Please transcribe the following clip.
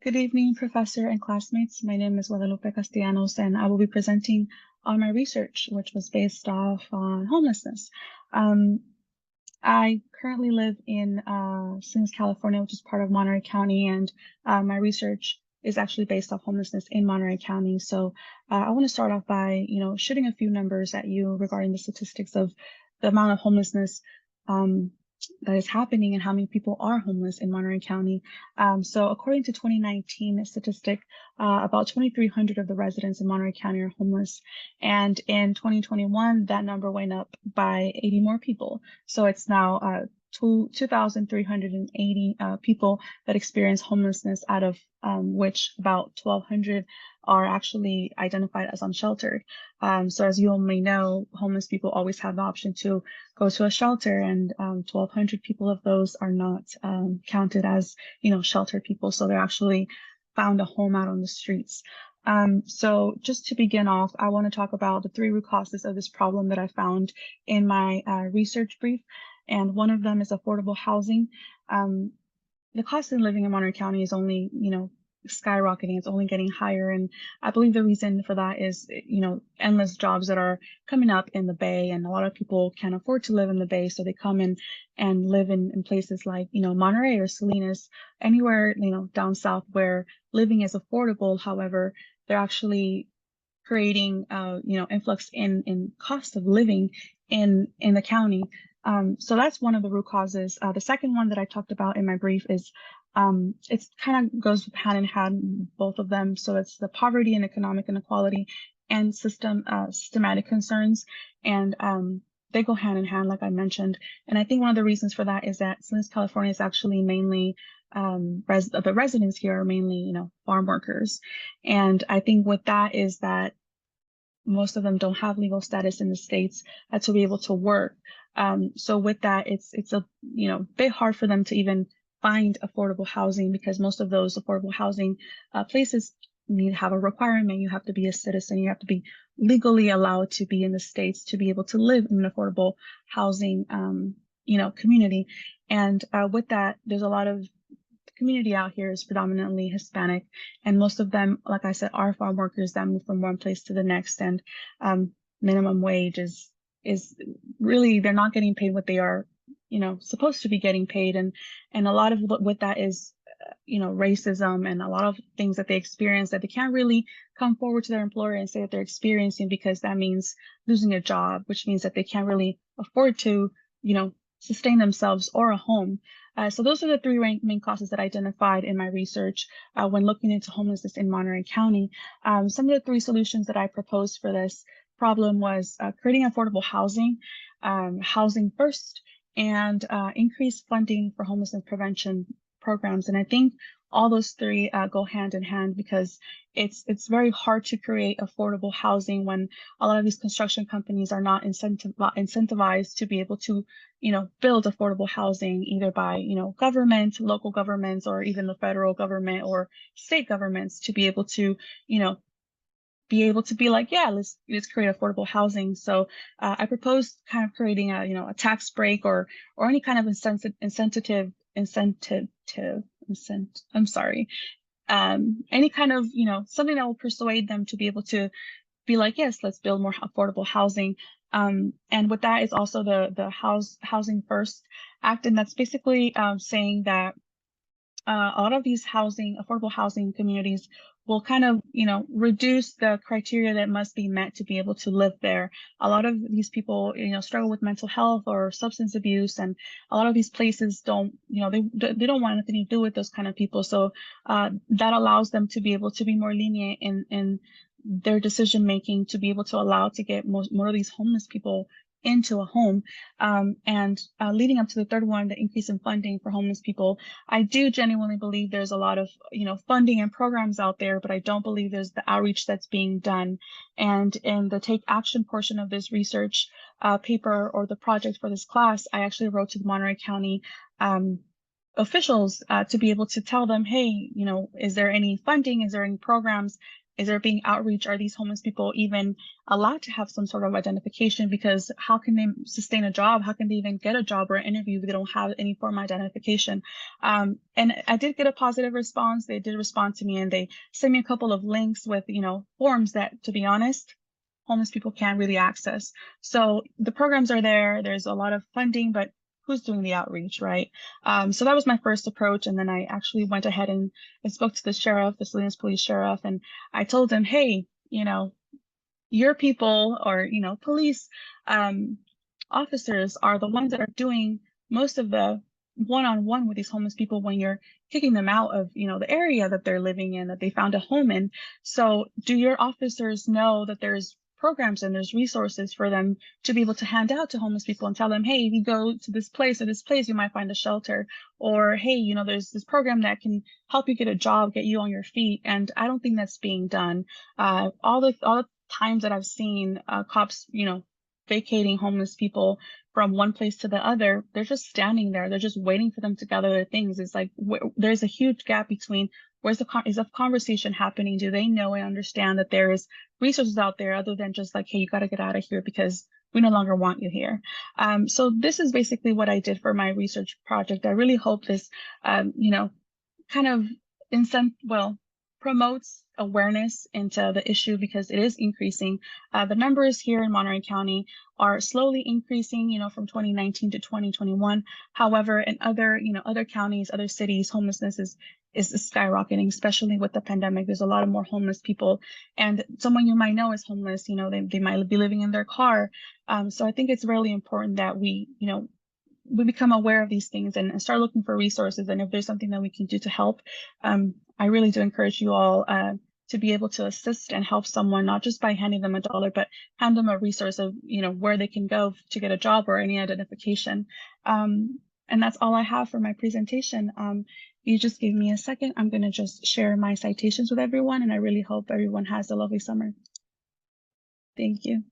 Good evening, professor and classmates. My name is Guadalupe Castellanos, and I will be presenting on my research, which was based off on homelessness. Um, I currently live in Salinas, California, which is part of Monterey County, and my research is actually based off homelessness in Monterey County. So I want to start off by, shooting a few numbers at you regarding the statistics of the amount of homelessness um, that is happening and how many people are homeless in Monterey County. So according to 2019 statistic, about 2,300 of the residents in Monterey County are homeless. And in 2021, that number went up by 80 more people. So it's now 2,380 people that experience homelessness, out of which about 1,200 are actually identified as unsheltered. So as you all may know, homeless people always have the option to go to a shelter, and 1,200 people of those are not counted as, sheltered people. So they're actually found a home out on the streets. So just to begin off, I want to talk about the three root causes of this problem that I found in my research brief. And one of them is affordable housing. The cost of living in Monterey County is only, skyrocketing. It's only getting higher. And I believe the reason for that is, endless jobs that are coming up in the Bay, and a lot of people can't afford to live in the Bay. So they come in and live in places like, Monterey or Salinas, anywhere, down south where living is affordable. However, they're actually creating, influx in cost of living in the county. So that's one of the root causes. The second one that I talked about in my brief is it's kind of goes hand in hand, both of them. So it's the poverty and economic inequality and systematic concerns. And they go hand in hand, like I mentioned. And I think one of the reasons for that is that Salinas, California is actually mainly the residents here are mainly, farm workers. And I think with that is that most of them don't have legal status in the States to be able to work. So with that, it's a bit hard for them to even find affordable housing, because most of those affordable housing places need to have a requirement. You have to be a citizen. You have to be legally allowed to be in the States to be able to live in an affordable housing community. And with that, there's a lot of community out here is predominantly Hispanic, and most of them, like I said, are farm workers that move from one place to the next. And minimum wage is really, they're not getting paid what they are, supposed to be getting paid. And a lot of with that is, racism and a lot of things that they experience that they can't really come forward to their employer and say that they're experiencing, because that means losing a job, which means that they can't really afford to, sustain themselves or a home. So those are the three main causes that I identified in my research when looking into homelessness in Monterey County. Some of the three solutions that I proposed for this problem was creating affordable housing, housing first, and increased funding for homelessness prevention programs. And I think all those three go hand in hand, because it's very hard to create affordable housing when a lot of these construction companies are not incentivized to be able to, build affordable housing, either by, government, local governments, or even the federal government or state governments, to be able to, be like, yeah, let's create affordable housing. So I proposed kind of creating a tax break, or any kind of I'm sorry, any kind of, something that will persuade them to be able to be like, yes, let's build more affordable housing. And with that is also the Housing First Act, and that's basically saying that a lot of these affordable housing communities will kind of, reduce the criteria that must be met to be able to live there. A lot of these people, struggle with mental health or substance abuse, and a lot of these places don't, they don't want anything to do with those kind of people. So that allows them to be able to be more lenient in their decision making, to be able to allow to get more of these homeless people into a home. And leading up to the third one, the increase in funding for homeless people, I do genuinely believe there's a lot of, funding and programs out there, but I don't believe there's the outreach that's being done. And in the take action portion of this research paper, or the project for this class, I actually wrote to the Monterey County officials to be able to tell them, hey, is there any funding? Is there any programs Is there being outreach? Are these homeless people even allowed to have some sort of identification? Because how can they sustain a job? How can they even get a job or an interview if they don't have any form of identification? And I did get a positive response. They did respond to me, and they sent me a couple of links with, forms that, to be honest, homeless people can't really access. So the programs are there. There's a lot of funding, but who's doing the outreach, right? So that was my first approach. And then I actually went ahead and spoke to the sheriff, the Salinas police sheriff, and I told him, hey, your people or, police officers are the ones that are doing most of the one-on-one with these homeless people when you're kicking them out of, the area that they're living in, that they found a home in. So do your officers know that there's programs and there's resources for them to be able to hand out to homeless people and tell them, hey, if you go to this place or this place, you might find a shelter, or hey, there's this program that can help you get a job, get you on your feet. And I don't think that's being done. All the times that I've seen cops, vacating homeless people from one place to the other, they're just standing there. They're just waiting for them to gather their things. It's like there's a huge gap between is the conversation happening? Do they know and understand that there is resources out there other than just like, hey, you got to get out of here because we no longer want you here. So this is basically what I did for my research project. I really hope this, kind of promotes awareness into the issue because it is increasing. The numbers here in Monterey County are slowly increasing, from 2019 to 2021. However, in other counties, other cities, homelessness is skyrocketing, especially with the pandemic. There's a lot of more homeless people, and someone you might know is homeless. They might be living in their car. So I think it's really important that we become aware of these things and start looking for resources. And if there's something that we can do to help, I really do encourage you all to be able to assist and help someone, not just by handing them $1, but hand them a resource of, where they can go to get a job or any identification. And that's all I have for my presentation. You just give me a second. I'm going to just share my citations with everyone, and I really hope everyone has a lovely summer. Thank you.